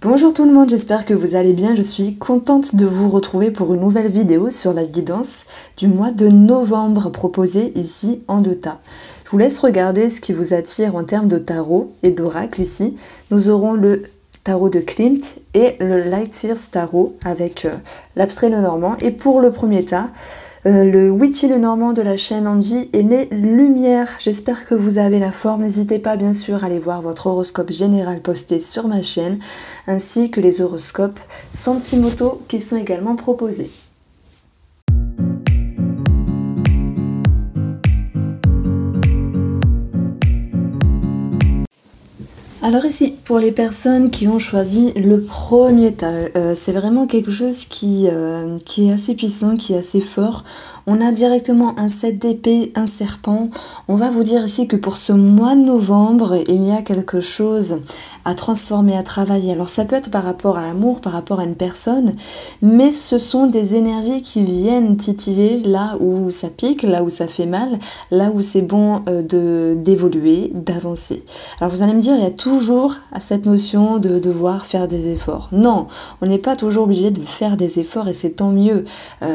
Bonjour tout le monde, j'espère que vous allez bien. Je suis contente de vous retrouver pour une nouvelle vidéo sur la guidance du mois de novembre proposée ici en 2 tas. Je vous laisse regarder ce qui vous attire en termes de tarot et d'oracle ici. Nous aurons le tarot de Klimt et le Light Years Tarot avec l'abstrait Lenormand. Et pour le premier tas, le Witchy Lenormand de la chaîne Angie et les Lumières. J'espère que vous avez la forme. N'hésitez pas bien sûr à aller voir votre horoscope général posté sur ma chaîne, ainsi que les horoscopes sentimentaux qui sont également proposés. Alors ici, pour les personnes qui ont choisi le premier tas, c'est vraiment quelque chose qui est assez puissant, qui est assez fort. On a directement un 7 d'épée, un serpent. On va vous dire ici que pour ce mois de novembre, il y a quelque chose à transformer, à travailler. Alors ça peut être par rapport à l'amour, par rapport à une personne, mais ce sont des énergies qui viennent titiller là où ça pique, là où ça fait mal, là où c'est bon d'évoluer, d'avancer. Alors vous allez me dire, il y a toujours cette notion de devoir faire des efforts. Non, on n'est pas toujours obligé de faire des efforts et c'est tant mieux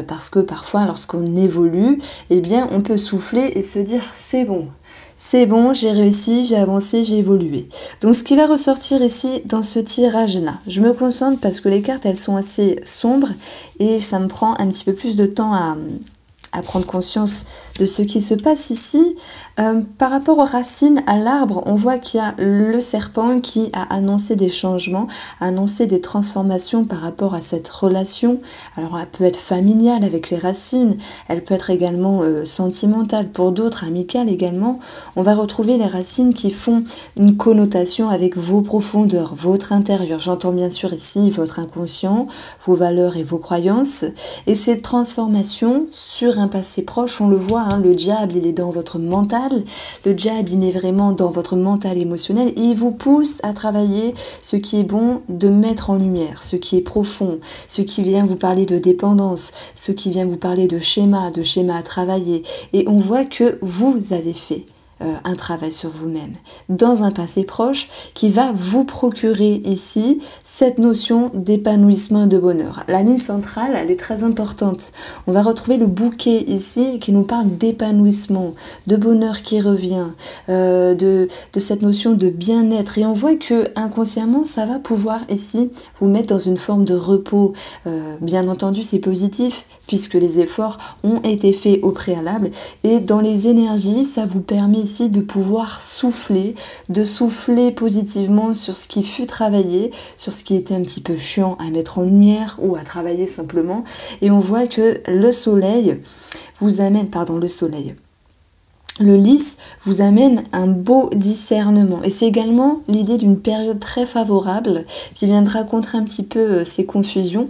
parce que parfois lorsqu'on évolue, eh bien on peut souffler et se dire c'est bon, j'ai réussi, j'ai avancé, j'ai évolué. Donc ce qui va ressortir ici dans ce tirage-là, je me concentre parce que les cartes elles sont assez sombres et ça me prend un petit peu plus de temps à prendre conscience de ce qui se passe ici. Par rapport aux racines, à l'arbre, on voit qu'il y a le serpent qui a annoncé des changements, annoncé des transformations par rapport à cette relation. Alors elle peut être familiale avec les racines, elle peut être également sentimentale pour d'autres, amicale également. On va retrouver les racines qui font une connotation avec vos profondeurs, votre intérieur. J'entends bien sûr ici votre inconscient, vos valeurs et vos croyances. Et ces transformations sur un passé proche, on le voit, hein, le diable il est dans votre mental, le diable il est vraiment dans votre mental émotionnel et il vous pousse à travailler ce qui est bon de mettre en lumière, ce qui est profond, ce qui vient vous parler de dépendance, ce qui vient vous parler de schéma à travailler. Et on voit que vous avez fait un travail sur vous-même dans un passé proche qui va vous procurer ici cette notion d'épanouissement et de bonheur. La ligne centrale, elle est très importante. On va retrouver le bouquet ici qui nous parle d'épanouissement, de bonheur qui revient, de cette notion de bien-être. Et on voit que inconsciemment, ça va pouvoir ici vous mettre dans une forme de repos. Bien entendu, c'est positif puisque les efforts ont été faits au préalable. Et dans les énergies, ça vous permet ici de pouvoir souffler, de souffler positivement sur ce qui fut travaillé, sur ce qui était un petit peu chiant à mettre en lumière ou à travailler simplement. Et on voit que le soleil vous amène, le lys vous amène un beau discernement et c'est également l'idée d'une période très favorable qui viendra contrer un petit peu ces confusions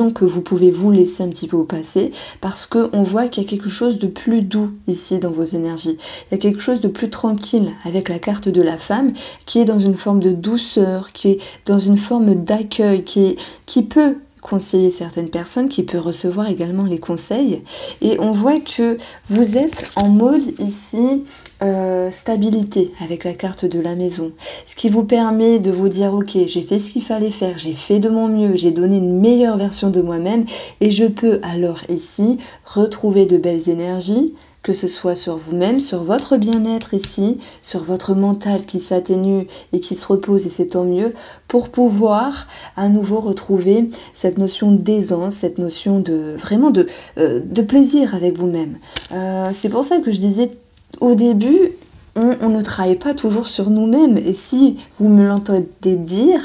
que vous pouvez vous laisser un petit peu au passé parce qu'on voit qu'il y a quelque chose de plus doux ici dans vos énergies. Il y a quelque chose de plus tranquille avec la carte de la femme qui est dans une forme de douceur, qui est dans une forme d'accueil, qui peut conseiller certaines personnes, qui peut recevoir également les conseils. Et on voit que vous êtes en mode ici stabilité avec la carte de la maison. Ce qui vous permet de vous dire ok, j'ai fait ce qu'il fallait faire, j'ai fait de mon mieux, j'ai donné une meilleure version de moi-même et je peux alors ici retrouver de belles énergies, que ce soit sur vous-même, sur votre bien-être ici, sur votre mental qui s'atténue et qui se repose, et c'est tant mieux, pour pouvoir à nouveau retrouver cette notion d'aisance, cette notion de vraiment de plaisir avec vous-même. C'est pour ça que je disais au début, on ne travaille pas toujours sur nous-mêmes. Et si vous me l'entendez dire,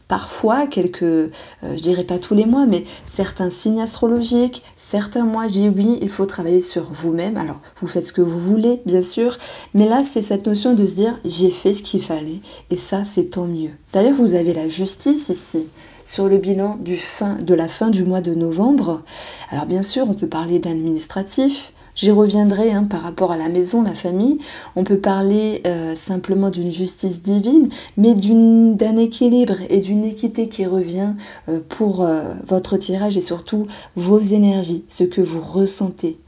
parfois, je dirais pas tous les mois, mais certains signes astrologiques, certains mois, j'ai oui, il faut travailler sur vous-même. Alors, vous faites ce que vous voulez, bien sûr, mais là, c'est cette notion de se dire, j'ai fait ce qu'il fallait, et ça, c'est tant mieux. D'ailleurs, vous avez la justice ici, sur le bilan de la fin du mois de novembre. Alors, bien sûr, on peut parler d'administratif, J'y reviendrai par rapport à la maison, la famille. On peut parler simplement d'une justice divine, mais d'un équilibre et d'une équité qui revient pour votre tirage et surtout vos énergies, ce que vous ressentez.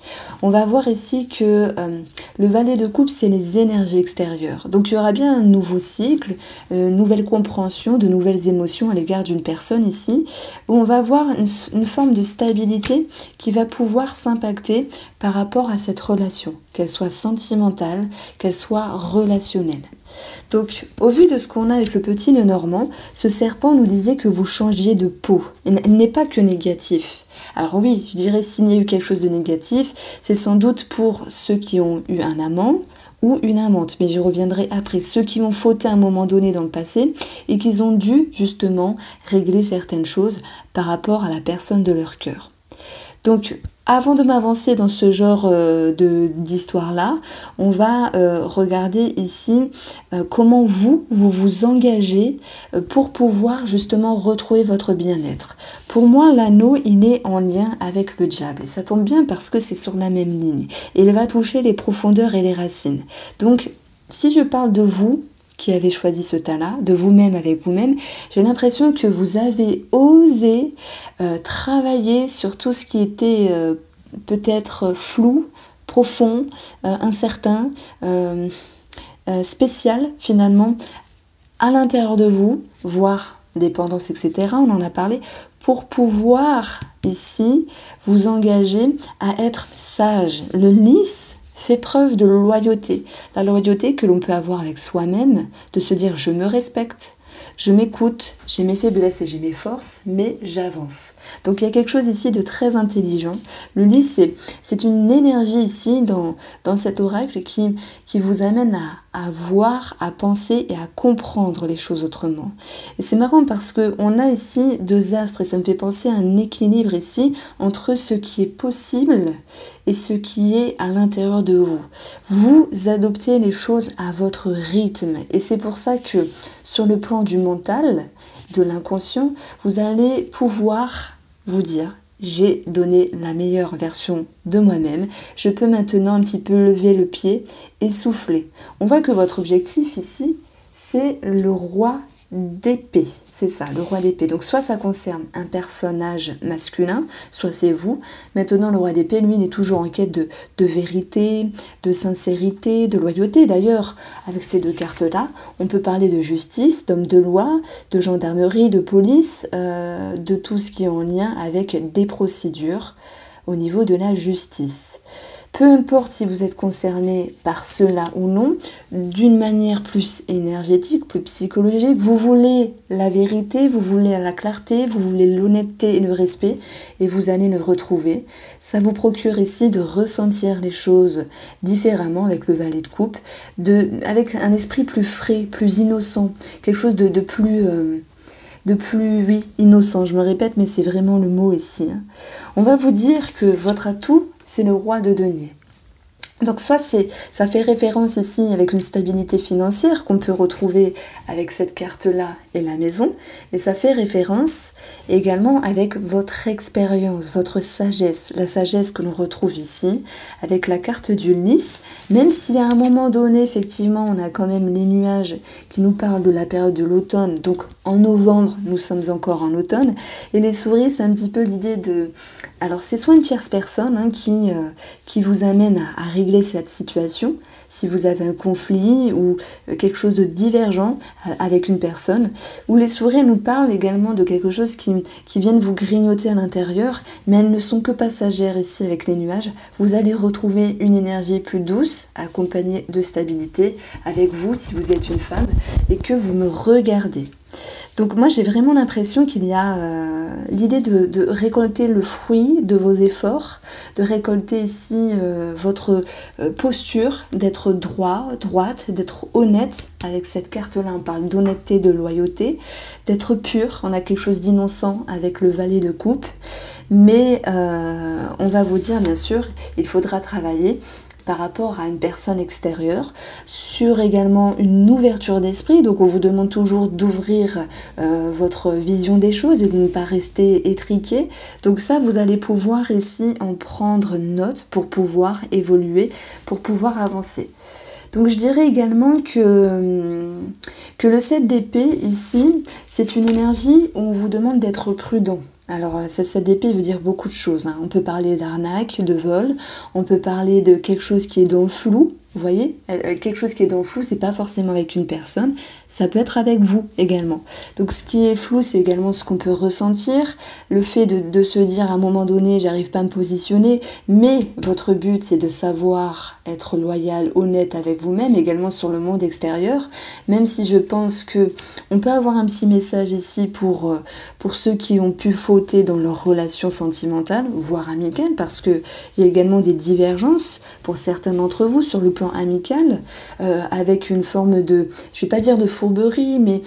On va voir ici que le valet de coupe, c'est les énergies extérieures. Donc il y aura bien un nouveau cycle, une nouvelle compréhension, de nouvelles émotions à l'égard d'une personne ici, où on va avoir une forme de stabilité qui va pouvoir s'impacter par rapport à cette relation, qu'elle soit sentimentale, qu'elle soit relationnelle. Donc, au vu de ce qu'on a avec le petit nœud normand, ce serpent nous disait que vous changiez de peau. Il n'est pas que négatif. Alors oui, je dirais s'il y a eu quelque chose de négatif, c'est sans doute pour ceux qui ont eu un amant ou une amante. Mais j'y reviendrai après. Ceux qui ont fauté à un moment donné dans le passé et qui ont dû justement régler certaines choses par rapport à la personne de leur cœur. Donc, avant de m'avancer dans ce genre d'histoire-là, on va regarder ici comment vous engagez pour pouvoir justement retrouver votre bien-être. Pour moi, l'anneau, il est en lien avec le diable. Et ça tombe bien parce que c'est sur la même ligne. Et il va toucher les profondeurs et les racines. Donc, si je parle de vous, qui avez choisi ce tas-là, de vous-même avec vous-même, j'ai l'impression que vous avez osé travailler sur tout ce qui était peut-être flou, profond, incertain, spécial finalement, à l'intérieur de vous, voire dépendance, etc., on en a parlé, pour pouvoir ici vous engager à être sage. Le lys fait preuve de loyauté. La loyauté que l'on peut avoir avec soi-même, de se dire je me respecte, je m'écoute, j'ai mes faiblesses et j'ai mes forces, mais j'avance. Donc il y a quelque chose ici de très intelligent. Le lys, c'est une énergie ici dans cet oracle qui vous amène à voir, à penser et à comprendre les choses autrement. Et c'est marrant parce qu'on a ici deux astres et ça me fait penser à un équilibre ici entre ce qui est possible et ce qui est à l'intérieur de vous. Vous adoptez les choses à votre rythme et c'est pour ça que sur le plan du mental, de l'inconscient, vous allez pouvoir vous dire j'ai donné la meilleure version de moi-même, je peux maintenant un petit peu lever le pied et souffler. On voit que votre objectif ici, c'est le roi d'épée, c'est ça, le roi d'épée. Donc soit ça concerne un personnage masculin, soit c'est vous. Maintenant le roi d'épée, lui, il est toujours en quête de vérité, de sincérité, de loyauté. D'ailleurs, avec ces deux cartes-là, on peut parler de justice, d'homme de loi, de gendarmerie, de police, de tout ce qui est en lien avec des procédures au niveau de la justice. Peu importe si vous êtes concerné par cela ou non, d'une manière plus énergétique, plus psychologique, vous voulez la vérité, vous voulez la clarté, vous voulez l'honnêteté et le respect, et vous allez le retrouver. Ça vous procure ici de ressentir les choses différemment avec le valet de coupe, avec un esprit plus frais, plus innocent, quelque chose de plus... oui, innocent, je me répète, mais c'est vraiment le mot ici. On va vous dire que votre atout, c'est le roi de denier. Donc soit ça fait référence ici avec une stabilité financière qu'on peut retrouver avec cette carte-là et la maison, mais ça fait référence également avec votre expérience, votre sagesse, la sagesse que l'on retrouve ici avec la carte du lys, même si à un moment donné, effectivement, on a quand même les nuages qui nous parlent de la période de l'automne, donc en novembre, nous sommes encore en automne, et les souris, c'est un petit peu l'idée de... Alors c'est soit une tierce personne qui vous amène à régler cette situation, si vous avez un conflit ou quelque chose de divergent avec une personne, ou les souris nous parlent également de quelque chose qui viennent vous grignoter à l'intérieur, mais elles ne sont que passagères ici avec les nuages. Vous allez retrouver une énergie plus douce, accompagnée de stabilité avec vous si vous êtes une femme et que vous me regardez. Donc moi j'ai vraiment l'impression qu'il y a l'idée de récolter le fruit de vos efforts, de récolter ici votre posture, d'être droite, d'être honnête. Avec cette carte-là, on parle d'honnêteté, de loyauté, d'être pur. On a quelque chose d'innocent avec le valet de coupe. Mais on va vous dire, bien sûr, il faudra travailler par rapport à une personne extérieure, sur également une ouverture d'esprit. Donc on vous demande toujours d'ouvrir votre vision des choses et de ne pas rester étriqué. Donc ça, vous allez pouvoir ici en prendre note pour pouvoir évoluer, pour pouvoir avancer. Donc je dirais également que le 7 d'épée ici, c'est une énergie où on vous demande d'être prudent. Alors, ce 7 d'épée veut dire beaucoup de choses, hein. On peut parler d'arnaque, de vol, on peut parler de quelque chose qui est dans le flou. Vous voyez, quelque chose qui est dans le flou, c'est pas forcément avec une personne, ça peut être avec vous également. Donc ce qui est flou, c'est également ce qu'on peut ressentir, le fait de se dire à un moment donné, j'arrive pas à me positionner, mais votre but c'est de savoir être loyal, honnête avec vous-même, également sur le monde extérieur, même si je pense que on peut avoir un petit message ici pour ceux qui ont pu fauter dans leur relation sentimentale, voire amicale, parce qu'il y a également des divergences pour certains d'entre vous sur le plan amical, avec une forme de, je vais pas dire de fourberie, mais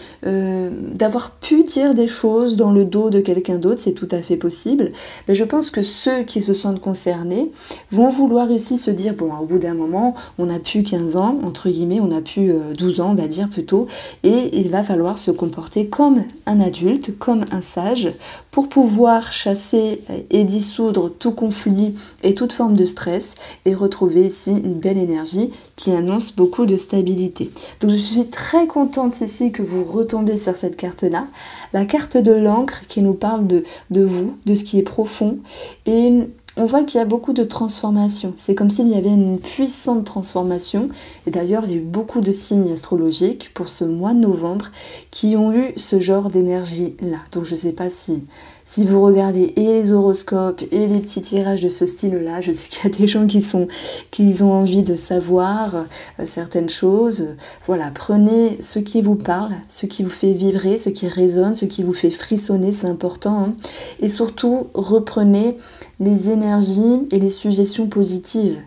d'avoir pu dire des choses dans le dos de quelqu'un d'autre, c'est tout à fait possible. Mais je pense que ceux qui se sentent concernés vont vouloir ici se dire, bon, au bout d'un moment, on n'a plus 15 ans, entre guillemets, on n'a plus 12 ans, on va dire plutôt, et il va falloir se comporter comme un adulte, comme un sage, pour pouvoir chasser et dissoudre tout conflit et toute forme de stress, et retrouver ici une belle énergie qui annonce beaucoup de stabilité. Donc je suis très contente ici que vous retombiez sur cette carte-là, la carte de l'encre qui nous parle de vous, de ce qui est profond, et on voit qu'il y a beaucoup de transformations. C'est comme s'il y avait une puissante transformation, et d'ailleurs il y a eu beaucoup de signes astrologiques pour ce mois de novembre qui ont eu ce genre d'énergie-là. Donc je ne sais pas si vous regardez et les horoscopes et les petits tirages de ce style-là, je sais qu'il y a des gens qui ont envie de savoir certaines choses. Voilà, prenez ce qui vous parle, ce qui vous fait vibrer, ce qui résonne, ce qui vous fait frissonner, c'est important, hein. Et surtout, reprenez les énergies et les suggestions positives.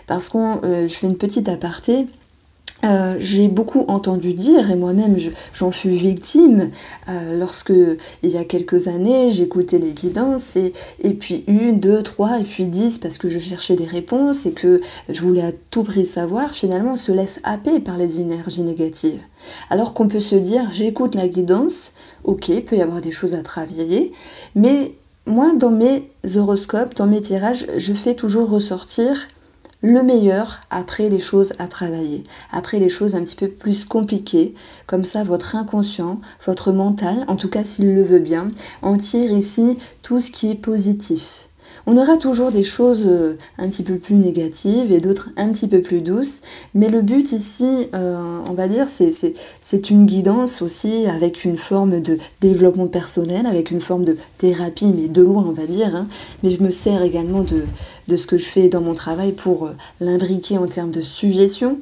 Parce que je fais une petite aparté. J'ai beaucoup entendu dire, et moi-même j'en fus victime, lorsque il y a quelques années j'écoutais les guidances, et puis 1, 2, 3, et puis 10, parce que je cherchais des réponses et que je voulais à tout prix savoir. Finalement on se laisse happer par les énergies négatives. Alors qu'on peut se dire, j'écoute la guidance, ok, il peut y avoir des choses à travailler, mais moi dans mes horoscopes, dans mes tirages, je fais toujours ressortir le meilleur après les choses à travailler, après les choses un petit peu plus compliquées. Comme ça, votre inconscient, votre mental, en tout cas s'il le veut bien, en tire ici tout ce qui est positif. On aura toujours des choses un petit peu plus négatives et d'autres un petit peu plus douces, mais le but ici, on va dire, c'est une guidance aussi avec une forme de développement personnel, avec une forme de thérapie, mais de loin on va dire, hein. Mais je me sers également de ce que je fais dans mon travail pour l'imbriquer en termes de suggestion,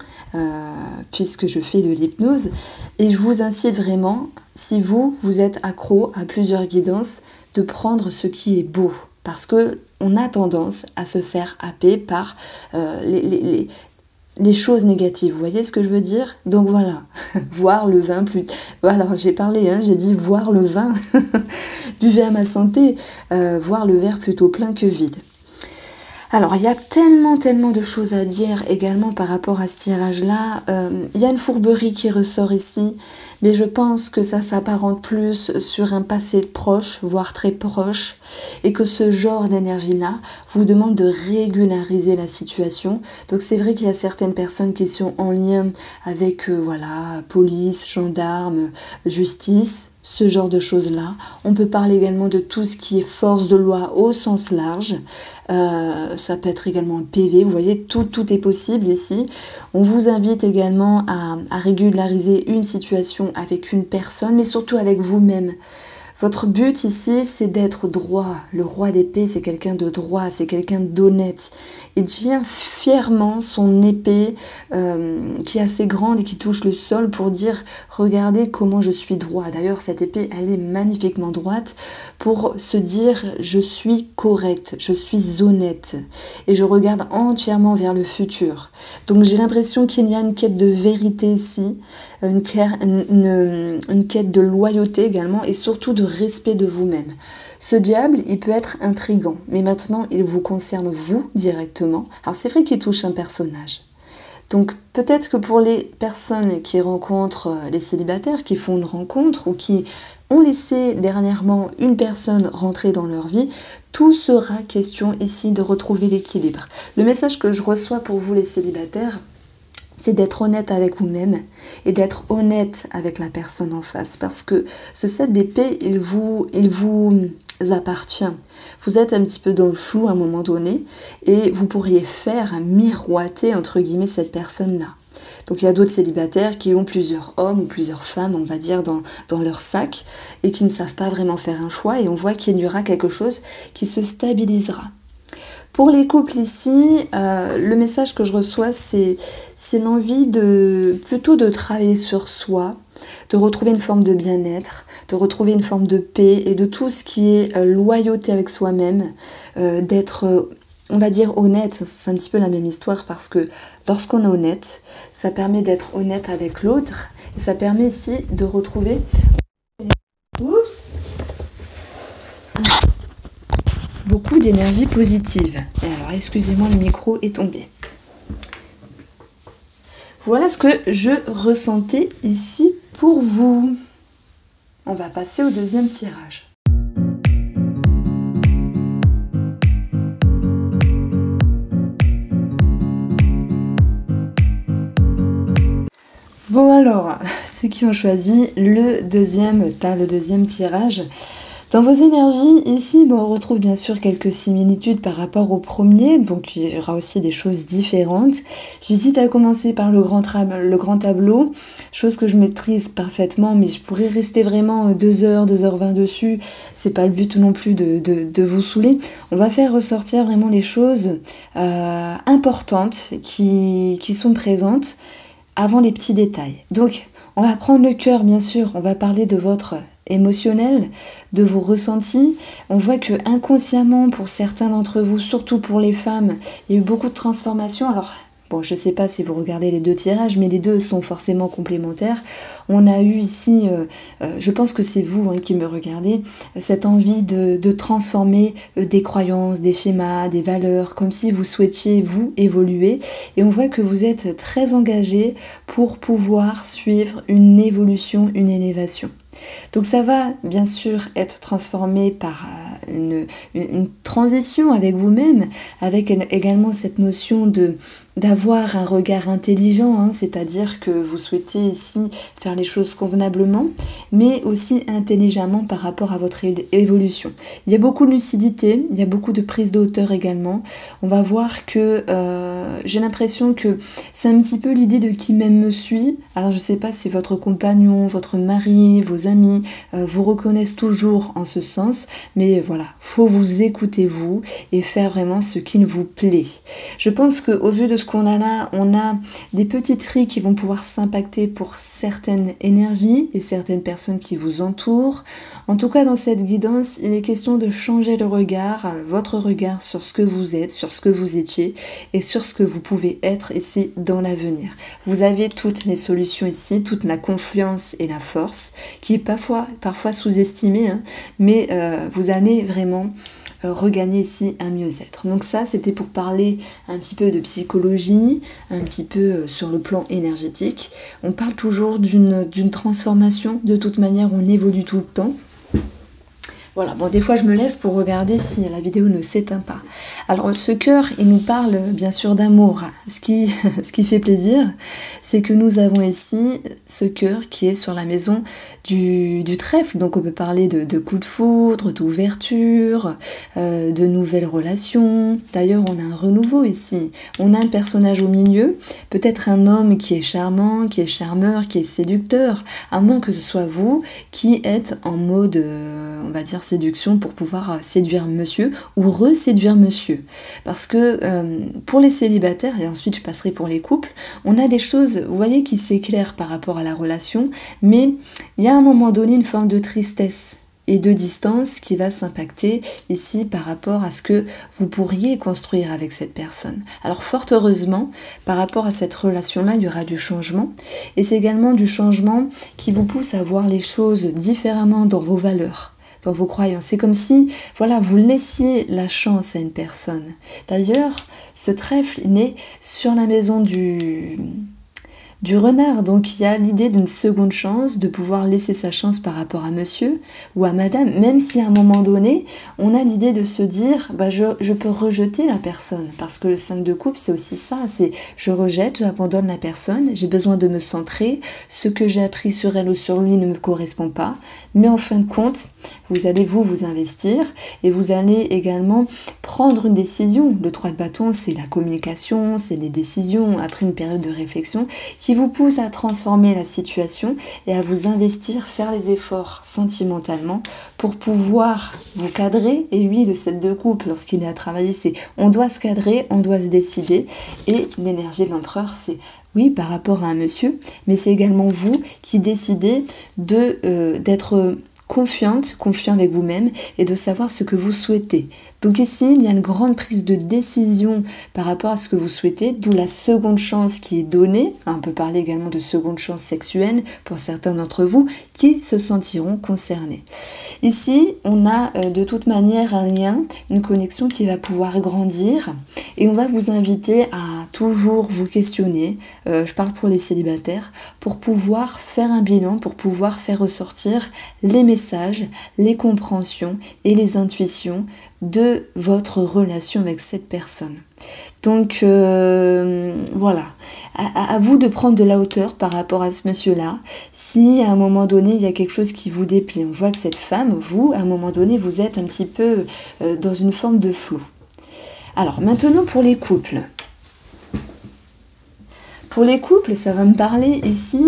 puisque je fais de l'hypnose. Et je vous incite vraiment, si vous êtes accro à plusieurs guidances, de prendre ce qui est beau. Parce que on a tendance à se faire happer par les choses négatives. Vous voyez ce que je veux dire? Donc voilà, voir le vin plus... Voilà, j'ai parlé, hein, j'ai dit voir le vin, buvez à ma santé, voir le verre plutôt plein que vide. Alors, il y a tellement de choses à dire également par rapport à ce tirage-là. Il y a une fourberie qui ressort ici, mais je pense que ça s'apparente plus sur un passé proche, voire très proche, et que ce genre d'énergie-là vous demande de régulariser la situation. Donc c'est vrai qu'il y a certaines personnes qui sont en lien avec, voilà, police, gendarmes, justice, ce genre de choses-là. On peut parler également de tout ce qui est force de loi au sens large. Ça peut être également un PV, vous voyez, tout est possible ici. On vous invite également à régulariser une situation avec une personne, mais surtout avec vous-même. Votre but ici, c'est d'être droit. Le roi d'épée, c'est quelqu'un de droit, c'est quelqu'un d'honnête. Il tient fièrement son épée qui est assez grande et qui touche le sol pour dire « Regardez comment je suis droit ». D'ailleurs, cette épée, elle est magnifiquement droite pour se dire « Je suis correct, je suis honnête et je regarde entièrement vers le futur ». Donc j'ai l'impression qu'il y a une quête de vérité ici, une quête de loyauté également et surtout de respect de vous-même. Ce diable, il peut être intriguant, mais maintenant, il vous concerne vous directement. Alors c'est vrai qu'il touche un personnage. Donc peut-être que pour les personnes qui rencontrent les célibataires, qui font une rencontre ou qui ont laissé dernièrement une personne rentrer dans leur vie, tout sera question ici de retrouver l'équilibre. Le message que je reçois pour vous les célibataires, c'est d'être honnête avec vous-même et d'être honnête avec la personne en face. Parce que ce 7 d'épée, il vous appartient. Vous êtes un petit peu dans le flou à un moment donné et vous pourriez faire miroiter, entre guillemets, cette personne-là. Donc il y a d'autres célibataires qui ont plusieurs hommes ou plusieurs femmes, on va dire, dans leur sac et qui ne savent pas vraiment faire un choix et on voit qu'il y aura quelque chose qui se stabilisera. Pour les couples ici, le message que je reçois, c'est l'envie plutôt de travailler sur soi, de retrouver une forme de bien-être, de retrouver une forme de paix et de tout ce qui est loyauté avec soi-même, d'être, on va dire, honnête. C'est un petit peu la même histoire parce que lorsqu'on est honnête, ça permet d'être honnête avec l'autre et ça permet ici de retrouver... Oups, beaucoup d'énergie positive. Et alors, excusez-moi, le micro est tombé. Voilà ce que je ressentais ici pour vous. On va passer au deuxième tirage. Bon alors, ceux qui ont choisi le deuxième tirage. Dans vos énergies, ici, on retrouve bien sûr quelques similitudes par rapport au premier, donc il y aura aussi des choses différentes. J'hésite à commencer par le grand tableau, chose que je maîtrise parfaitement, mais je pourrais rester vraiment 2h, 2h20 dessus, c'est pas le but non plus de vous saouler. On va faire ressortir vraiment les choses importantes qui sont présentes avant les petits détails. Donc, on va prendre le cœur, bien sûr, on va parler de votre émotionnel, de vos ressentis. On voit que inconsciemment, pour certains d'entre vous, surtout pour les femmes, il y a eu beaucoup de transformations. Alors, bon, je ne sais pas si vous regardez les deux tirages, mais les deux sont forcément complémentaires. On a eu ici, je pense que c'est vous qui me regardez, cette envie de transformer des croyances, des schémas, des valeurs, comme si vous souhaitiez, vous, évoluer. Et on voit que vous êtes très engagé pour pouvoir suivre une évolution, une élévation. Donc ça va bien sûr être transformé par une transition avec vous-même, avec également cette notion d'avoir un regard intelligent, c'est-à-dire que vous souhaitez ici faire les choses convenablement, mais aussi intelligemment par rapport à votre évolution. Il y a beaucoup de lucidité, il y a beaucoup de prise de hauteur également. On va voir que j'ai l'impression que c'est un petit peu l'idée de qui m'aime me suit. Alors je ne sais pas si votre compagnon, votre mari, vos amis vous reconnaissent toujours en ce sens, mais voilà, faut vous écouter vous et faire vraiment ce qui vous plaît. Je pense qu'au vu de ce qu'on a là, on a des petits traits qui vont pouvoir s'impacter pour certaines énergies et certaines personnes qui vous entourent. En tout cas, dans cette guidance, il est question de changer le regard, votre regard sur ce que vous êtes, sur ce que vous étiez et sur ce que vous pouvez être ici dans l'avenir. Vous avez toutes les solutions ici, toute la confiance et la force qui est parfois sous-estimée, mais vous allez vraiment regagner ici un mieux-être. Donc ça, c'était pour parler un petit peu de psychologie, un petit peu sur le plan énergétique. On parle toujours d'une transformation. De toute manière, on évolue tout le temps. Voilà, bon, des fois je me lève pour regarder si la vidéo ne s'éteint pas. Alors ce cœur, il nous parle bien sûr d'amour. Ce qui fait plaisir, c'est que nous avons ici ce cœur qui est sur la maison du trèfle. Donc on peut parler de coups de foudre, d'ouverture, de nouvelles relations. D'ailleurs, on a un renouveau ici. On a un personnage au milieu, peut-être un homme qui est charmant, qui est charmeur, qui est séducteur, à moins que ce soit vous qui êtes en mode, on va dire, séduction pour pouvoir séduire monsieur ou reséduire monsieur. Parce que pour les célibataires, et ensuite je passerai pour les couples, on a des choses, vous voyez, qui s'éclairent par rapport à la relation, mais il y a à un moment donné une forme de tristesse et de distance qui va s'impacter ici par rapport à ce que vous pourriez construire avec cette personne. Alors fort heureusement, par rapport à cette relation-là, il y aura du changement, et c'est également du changement qui vous pousse à voir les choses différemment dans vos valeurs. dans vos croyances. C'est comme si, voilà, vous laissiez la chance à une personne. D'ailleurs, ce trèfle naît sur la maison du renard. Donc il y a l'idée d'une seconde chance, de pouvoir laisser sa chance par rapport à monsieur ou à madame, même si à un moment donné, on a l'idée de se dire, je peux rejeter la personne. Parce que le 5 de coupe, c'est aussi ça, c'est je rejette, j'abandonne la personne, j'ai besoin de me centrer, ce que j'ai appris sur elle ou sur lui ne me correspond pas. Mais en fin de compte, vous allez vous investir et vous allez également prendre une décision. Le 3 de bâton, c'est la communication, c'est les décisions après une période de réflexion qui vous pousse à transformer la situation et à vous investir, faire les efforts sentimentalement pour pouvoir vous cadrer. Et oui, le 7 de coupe, lorsqu'il est à travailler, c'est on doit se cadrer, on doit se décider. Et l'énergie de l'empereur, c'est oui, par rapport à un monsieur, mais c'est également vous qui décidez d'être confiant avec vous-même et de savoir ce que vous souhaitez. Donc ici, il y a une grande prise de décision par rapport à ce que vous souhaitez, d'où la seconde chance qui est donnée. On peut parler également de seconde chance sexuelle pour certains d'entre vous qui se sentiront concernés. Ici, on a de toute manière un lien, une connexion qui va pouvoir grandir et on va vous inviter à toujours vous questionner, je parle pour les célibataires, pour pouvoir faire un bilan, pour pouvoir faire ressortir les messages, les compréhensions et les intuitions de votre relation avec cette personne. Donc voilà, à vous de prendre de la hauteur par rapport à ce monsieur-là. Si à un moment donné il y a quelque chose qui vous déplaît, on voit que cette femme, vous, à un moment donné, vous êtes un petit peu dans une forme de flou. Alors maintenant pour les couples. Pour les couples, ça va me parler ici.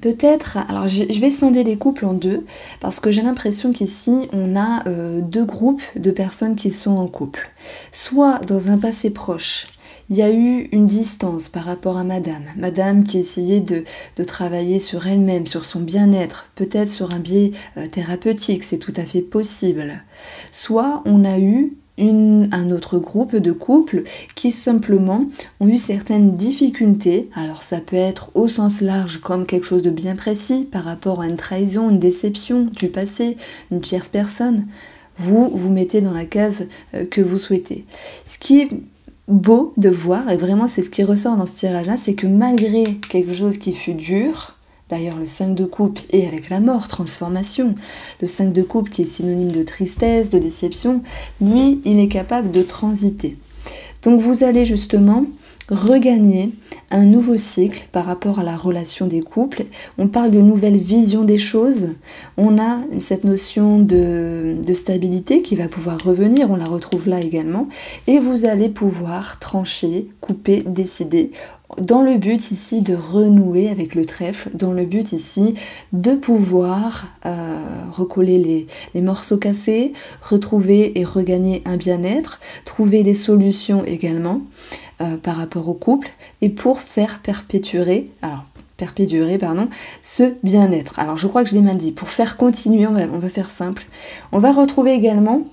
Peut-être, alors je vais scinder les couples en deux, parce que j'ai l'impression qu'ici, on a deux groupes de personnes qui sont en couple. Soit dans un passé proche, il y a eu une distance par rapport à madame qui essayait de travailler sur elle-même, sur son bien-être, peut-être sur un biais thérapeutique, c'est tout à fait possible. Soit on a eu un autre groupe de couples qui simplement ont eu certaines difficultés. Alors ça peut être au sens large comme quelque chose de bien précis par rapport à une trahison, une déception du passé, une tierce personne. Vous mettez dans la case que vous souhaitez. Ce qui est beau de voir, et vraiment c'est ce qui ressort dans ce tirage-là, c'est que malgré quelque chose qui fut dur, d'ailleurs, le 5 de coupe et avec la mort, transformation. Le 5 de coupe qui est synonyme de tristesse, de déception, lui, il est capable de transiter. Donc vous allez justement regagner un nouveau cycle par rapport à la relation des couples. On parle de nouvelle vision des choses. On a cette notion de stabilité qui va pouvoir revenir, on la retrouve là également. Et vous allez pouvoir trancher, couper, décider dans le but ici de renouer avec le trèfle, dans le but ici de pouvoir recoller les morceaux cassés, retrouver et regagner un bien-être, trouver des solutions également par rapport au couple et pour faire perpétuer ce bien-être. Alors je crois que je l'ai mal dit, pour faire continuer, on va faire simple. On va retrouver également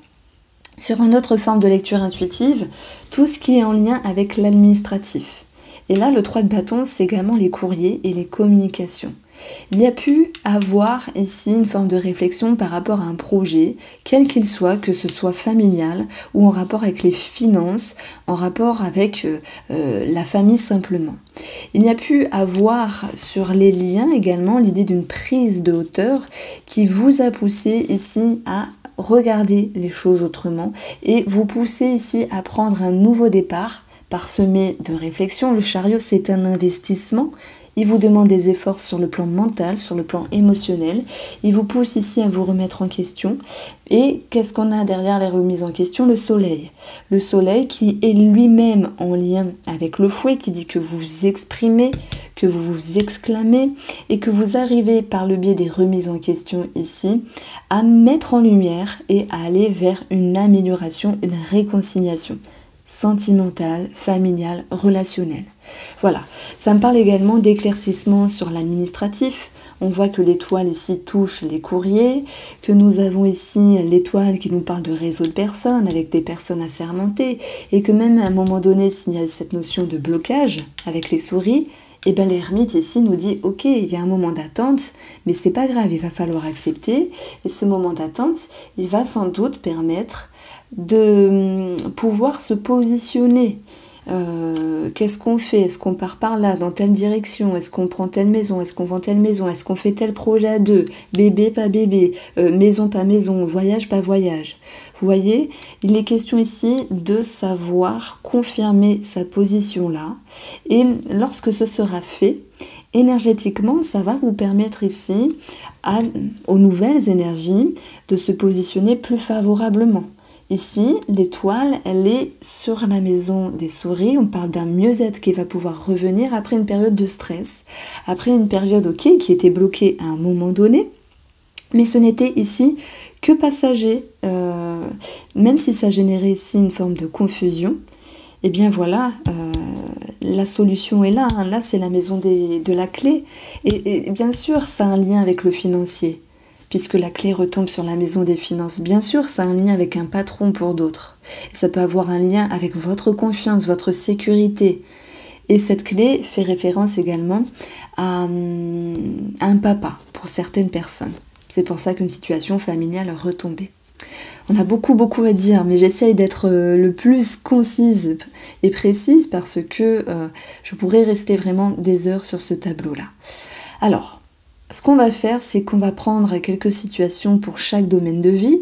sur une autre forme de lecture intuitive tout ce qui est en lien avec l'administratif. Et là, le 3 de bâton, c'est également les courriers et les communications. Il y a pu avoir ici une forme de réflexion par rapport à un projet, quel qu'il soit, que ce soit familial ou en rapport avec les finances, en rapport avec la famille simplement. Il y a pu avoir sur les liens également l'idée d'une prise de hauteur qui vous a poussé ici à regarder les choses autrement et vous poussez ici à prendre un nouveau départ parsemé de réflexion. Le chariot, c'est un investissement. Il vous demande des efforts sur le plan mental, sur le plan émotionnel. Il vous pousse ici à vous remettre en question. Et qu'est-ce qu'on a derrière les remises en question? Le soleil. Le soleil qui est lui-même en lien avec le fouet, qui dit que vous vous exprimez, que vous vous exclamez et que vous arrivez par le biais des remises en question ici à mettre en lumière et à aller vers une amélioration, une réconciliation sentimentale, familiale, relationnelle. Voilà, ça me parle également d'éclaircissement sur l'administratif. On voit que l'étoile ici touche les courriers, que nous avons ici l'étoile qui nous parle de réseau de personnes, avec des personnes assermentées, et que même à un moment donné, s'il y a cette notion de blocage avec les souris, Et bien l'ermite ici nous dit ok, il y a un moment d'attente, mais c'est pas grave, il va falloir accepter. Et ce moment d'attente, il va sans doute permettre de pouvoir se positionner. Qu'est-ce qu'on fait? Est-ce qu'on part par là, dans telle direction? Est-ce qu'on prend telle maison? Est-ce qu'on vend telle maison? Est-ce qu'on fait tel projet à deux? Bébé, pas bébé, maison, pas maison, voyage, pas voyage. Vous voyez, il est question ici de savoir confirmer sa position là. Et lorsque ce sera fait, énergétiquement, ça va vous permettre ici, aux nouvelles énergies, de se positionner plus favorablement. Ici, l'étoile, elle est sur la maison des souris. On parle d'un mieux-être qui va pouvoir revenir après une période de stress, après une période qui était bloquée à un moment donné. Mais ce n'était ici que passager, même si ça générait ici une forme de confusion. Eh bien voilà, la solution est là. Là, c'est la maison de la clé. Et bien sûr, ça a un lien avec le financier, puisque la clé retombe sur la maison des finances. Bien sûr, ça a un lien avec un patron pour d'autres. Ça peut avoir un lien avec votre confiance, votre sécurité. Et cette clé fait référence également à un papa pour certaines personnes. C'est pour ça qu'une situation familiale a retombé. On a beaucoup à dire, mais j'essaye d'être le plus concise et précise parce que je pourrais rester vraiment des heures sur ce tableau-là. Alors, ce qu'on va faire, c'est qu'on va prendre quelques situations pour chaque domaine de vie.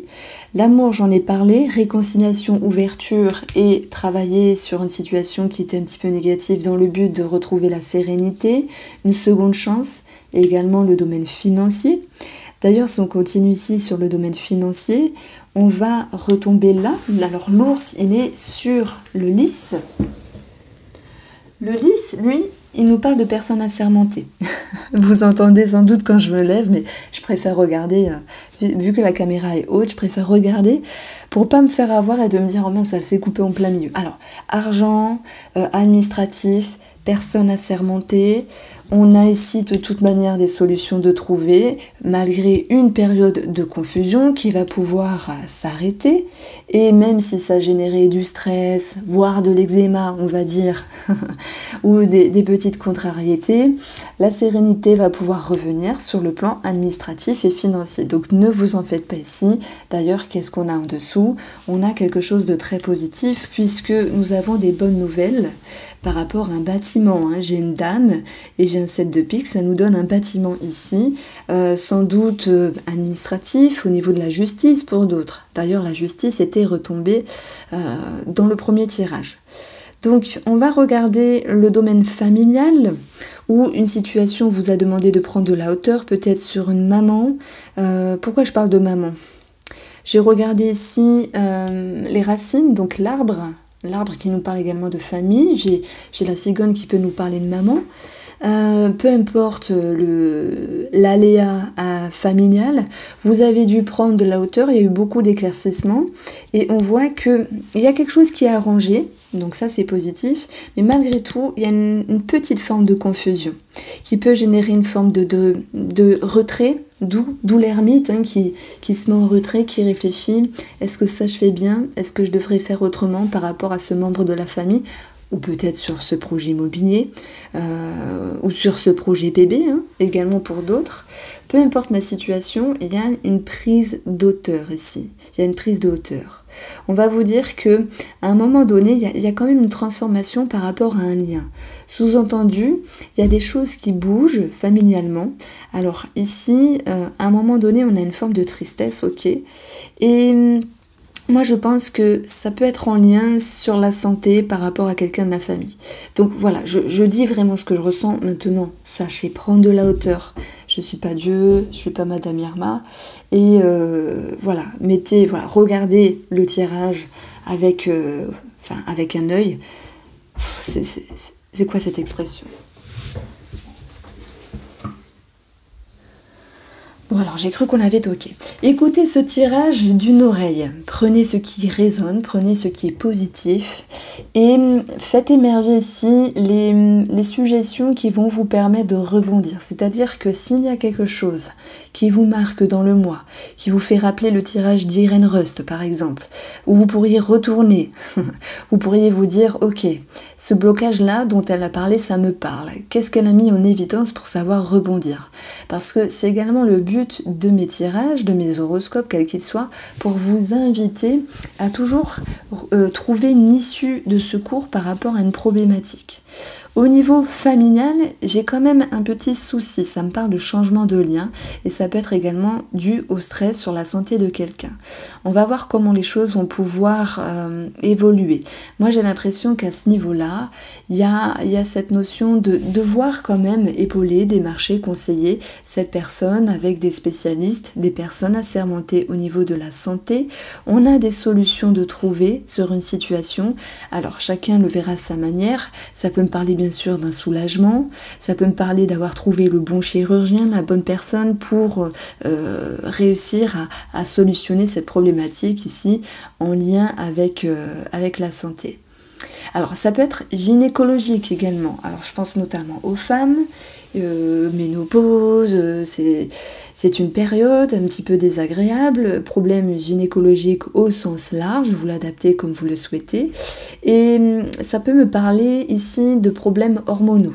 L'amour, j'en ai parlé, réconciliation, ouverture et travailler sur une situation qui était un petit peu négative dans le but de retrouver la sérénité, une seconde chance et également le domaine financier. D'ailleurs, si on continue ici sur le domaine financier, on va retomber là. Alors l'ours est né sur le lys. Le lys, lui, il nous parle de personnes assermentées. Vous entendez sans doute quand je me lève, mais je préfère regarder, vu que la caméra est haute, je préfère regarder pour pas me faire avoir et de me dire « Oh mince, ça s'est coupé en plein milieu ». Alors, argent, administratif, personnes assermentées. On a ici de toute manière des solutions de trouver, malgré une période de confusion qui va pouvoir s'arrêter. Et même si ça générait du stress, voire de l'eczéma, on va dire, ou des petites contrariétés, la sérénité va pouvoir revenir sur le plan administratif et financier. Donc ne vous en faites pas ici. D'ailleurs, qu'est-ce qu'on a en dessous? On a quelque chose de très positif puisque nous avons des bonnes nouvelles par rapport à un bâtiment. J'ai une dame et j'ai un 7 de pique, ça nous donne un bâtiment ici, sans doute administratif au niveau de la justice pour d'autres. D'ailleurs, la justice était retombée dans le premier tirage. Donc, on va regarder le domaine familial où une situation vous a demandé de prendre de la hauteur, peut-être sur une maman. Pourquoi je parle de maman? J'ai regardé ici les racines, donc l'arbre qui nous parle également de famille. J'ai la cigogne qui peut nous parler de maman. Peu importe l'aléa familial, vous avez dû prendre de la hauteur, il y a eu beaucoup d'éclaircissements et on voit qu'il y a quelque chose qui est arrangé, donc ça c'est positif, mais malgré tout il y a une petite forme de confusion qui peut générer une forme de retrait, d'où l'ermite qui se met en retrait, qui réfléchit, est-ce que ça je fais bien, est-ce que je devrais faire autrement par rapport à ce membre de la famille, ou peut-être sur ce projet immobilier, ou sur ce projet bébé, également pour d'autres. Peu importe la situation, il y a une prise d'auteur ici. Il y a une prise de hauteur. On va vous dire que à un moment donné, il y a quand même une transformation par rapport à un lien. Sous-entendu, il y a des choses qui bougent familialement. Alors ici, à un moment donné, on a une forme de tristesse, ok. Et moi, je pense que ça peut être en lien sur la santé par rapport à quelqu'un de la famille. Donc voilà, je dis vraiment ce que je ressens. Maintenant, sachez prendre de la hauteur. Je ne suis pas Dieu, je ne suis pas Madame Irma. Et voilà, regardez le tirage avec un œil. C'est quoi cette expression? Bon alors j'ai cru qu'on avait toqué. Écoutez ce tirage d'une oreille. Prenez ce qui résonne, prenez ce qui est positif et faites émerger ici les suggestions qui vont vous permettre de rebondir. C'est-à-dire que s'il y a quelque chose qui vous marque dans le mois, qui vous fait rappeler le tirage d'Irene Rust par exemple, où vous pourriez retourner, vous pourriez vous dire ok, ce blocage-là dont elle a parlé, ça me parle. Qu'est-ce qu'elle a mis en évidence pour savoir rebondir? Parce que c'est également le but de mes tirages, de mes horoscopes, quels qu'ils soient, pour vous inviter à toujours trouver une issue de secours par rapport à une problématique. Au niveau familial, j'ai quand même un petit souci, ça me parle de changement de lien et ça peut être également dû au stress sur la santé de quelqu'un. On va voir comment les choses vont pouvoir évoluer. Moi j'ai l'impression qu'à ce niveau-là, il y a cette notion de devoir quand même épauler, démarcher, conseiller cette personne avec des spécialistes, des personnes assermentées au niveau de la santé. On a des solutions de trouver sur une situation. Alors chacun le verra à sa manière. Ça peut me parler bien sûr d'un soulagement. Ça peut me parler d'avoir trouvé le bon chirurgien, la bonne personne pour réussir à solutionner cette problématique ici en lien avec la santé. Alors ça peut être gynécologique également. Alors je pense notamment aux femmes. Ménopause, c'est une période un petit peu désagréable, problème gynécologique au sens large, vous l'adaptez comme vous le souhaitez, et ça peut me parler ici de problèmes hormonaux,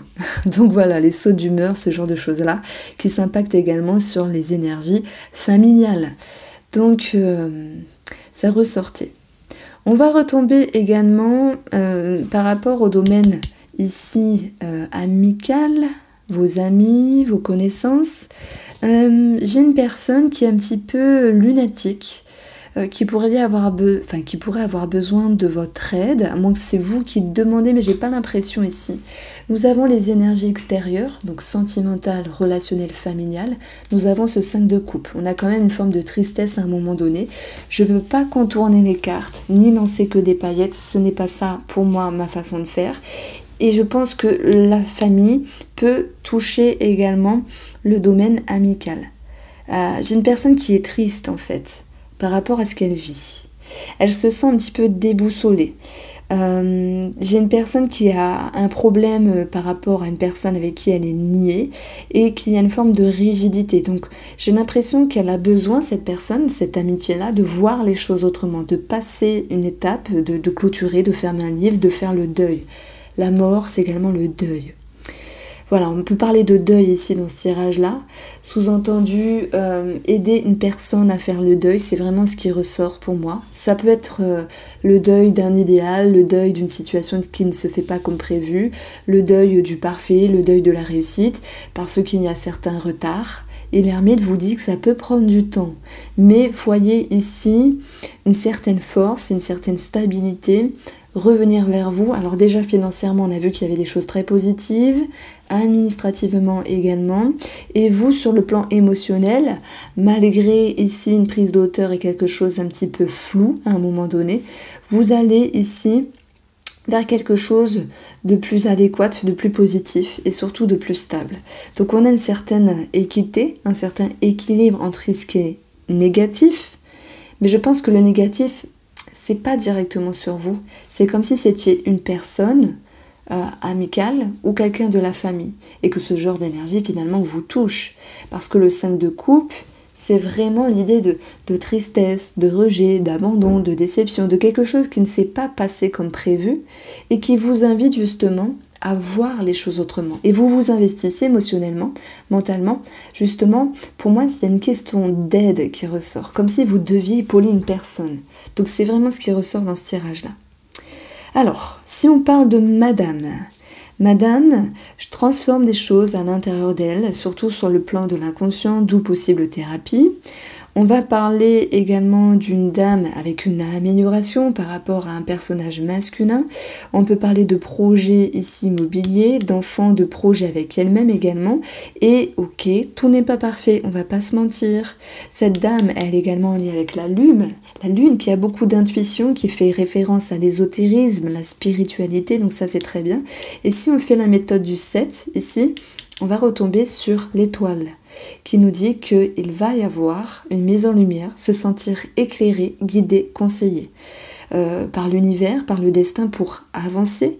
donc voilà, les sauts d'humeur, ce genre de choses-là, qui s'impactent également sur les énergies familiales, donc ça ressortait. On va retomber également par rapport au domaine ici amical, vos amis, vos connaissances. J'ai une personne qui est un petit peu lunatique, qui pourrait avoir besoin de votre aide, à moins que c'est vous qui demandez, mais j'ai pas l'impression ici. Nous avons les énergies extérieures, donc sentimentales, relationnelles, familiales. Nous avons ce 5 de coupe. On a quand même une forme de tristesse à un moment donné. Je ne peux pas contourner les cartes, ni lancer que des paillettes. Ce n'est pas ça, pour moi, ma façon de faire. Et je pense que la famille peut toucher également le domaine amical. J'ai une personne qui est triste en fait par rapport à ce qu'elle vit. Elle se sent un petit peu déboussolée. J'ai une personne qui a un problème par rapport à une personne avec qui elle est niée et qui a une forme de rigidité. Donc j'ai l'impression qu'elle a besoin, cette personne, cette amitié-là, de voir les choses autrement, de passer une étape, de clôturer, de fermer un livre, de faire le deuil. La mort, c'est également le deuil. Voilà, on peut parler de deuil ici dans ce tirage-là. Sous-entendu, aider une personne à faire le deuil, c'est vraiment ce qui ressort pour moi. Ça peut être le deuil d'un idéal, le deuil d'une situation qui ne se fait pas comme prévu, le deuil du parfait, le deuil de la réussite, parce qu'il y a certains retards. Et l'ermite vous dit que ça peut prendre du temps. Mais voyez ici une certaine force, une certaine stabilité, revenir vers vous. Alors déjà financièrement, on a vu qu'il y avait des choses très positives, administrativement également, et vous sur le plan émotionnel, malgré ici une prise de hauteur et quelque chose un petit peu flou à un moment donné, vous allez ici vers quelque chose de plus adéquat, de plus positif et surtout de plus stable. Donc on a une certaine équité, un certain équilibre entre ce qui est négatif, mais je pense que le négatif, c'est pas directement sur vous. C'est comme si c'était une personne amicale ou quelqu'un de la famille et que ce genre d'énergie finalement vous touche. Parce que le 5 de coupe, c'est vraiment l'idée de tristesse, de rejet, d'abandon, de déception, de quelque chose qui ne s'est pas passé comme prévu et qui vous invite justement à voir les choses autrement. Et vous vous investissez émotionnellement, mentalement. Justement, pour moi, il y a une question d'aide qui ressort, comme si vous deviez épauler une personne. Donc c'est vraiment ce qui ressort dans ce tirage-là. Alors, si on parle de Madame, je transforme des choses à l'intérieur d'elle, surtout sur le plan de l'inconscient, d'où possible thérapie. On va parler également d'une dame avec une amélioration par rapport à un personnage masculin. On peut parler de projets ici immobiliers, d'enfants, de projets avec elle-même également. Et ok, tout n'est pas parfait, on va pas se mentir. Cette dame, elle est également liée avec la lune qui a beaucoup d'intuition, qui fait référence à l'ésotérisme, la spiritualité, donc ça c'est très bien. Et si on fait la méthode du 7 ici, on va retomber sur l'étoile qui nous dit qu'il va y avoir une mise en lumière, se sentir éclairé, guidé, conseillé par l'univers, par le destin pour avancer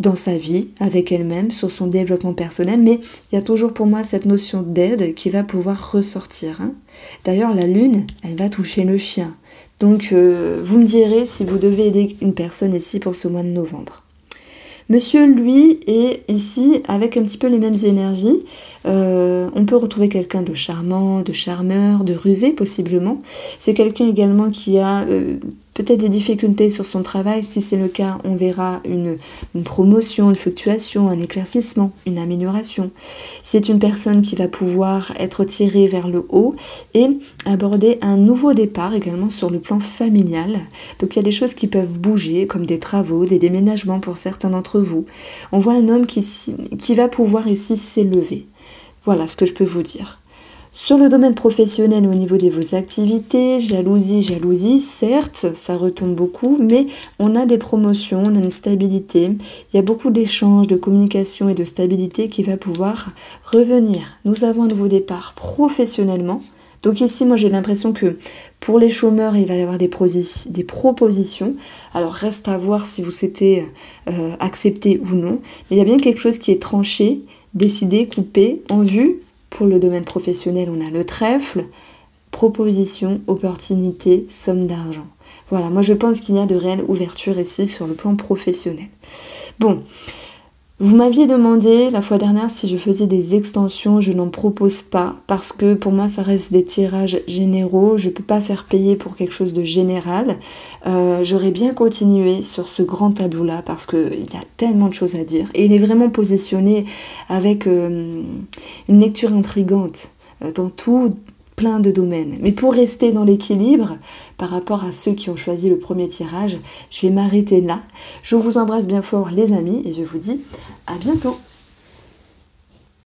dans sa vie, avec elle-même, sur son développement personnel, mais il y a toujours pour moi cette notion d'aide qui va pouvoir ressortir. D'ailleurs, la lune, elle va toucher le chien. Donc, vous me direz si vous devez aider une personne ici pour ce mois de novembre. Monsieur, lui, est ici avec un petit peu les mêmes énergies. On peut retrouver quelqu'un de charmant, de charmeur, de rusé possiblement. C'est quelqu'un également qui a peut-être des difficultés sur son travail. Si c'est le cas, on verra une promotion, une fluctuation, un éclaircissement, une amélioration. C'est une personne qui va pouvoir être tirée vers le haut et aborder un nouveau départ également sur le plan familial. Donc il y a des choses qui peuvent bouger, comme des travaux, des déménagements pour certains d'entre vous. On voit un homme qui va pouvoir ici s'élever. Voilà ce que je peux vous dire. Sur le domaine professionnel, au niveau de vos activités, jalousie, certes, ça retombe beaucoup, mais on a des promotions, on a une stabilité. Il y a beaucoup d'échanges, de communication et de stabilité qui va pouvoir revenir. Nous avons un nouveau départ professionnellement. Donc ici, moi j'ai l'impression que pour les chômeurs, il va y avoir des propositions. Alors reste à voir si vous souhaitez accepter ou non. Mais il y a bien quelque chose qui est tranché, décidé, coupé, en vue. Pour le domaine professionnel, on a le trèfle, proposition, opportunité, somme d'argent. Voilà, moi je pense qu'il y a de réelles ouvertures ici sur le plan professionnel. Bon, vous m'aviez demandé la fois dernière si je faisais des extensions, je n'en propose pas parce que pour moi ça reste des tirages généraux, je ne peux pas faire payer pour quelque chose de général. J'aurais bien continué sur ce grand tableau-là parce qu'il y a tellement de choses à dire et il est vraiment positionné avec une lecture intrigante dans tout plein de domaines. Mais pour rester dans l'équilibre, par rapport à ceux qui ont choisi le premier tirage, je vais m'arrêter là. Je vous embrasse bien fort les amis et je vous dis à bientôt.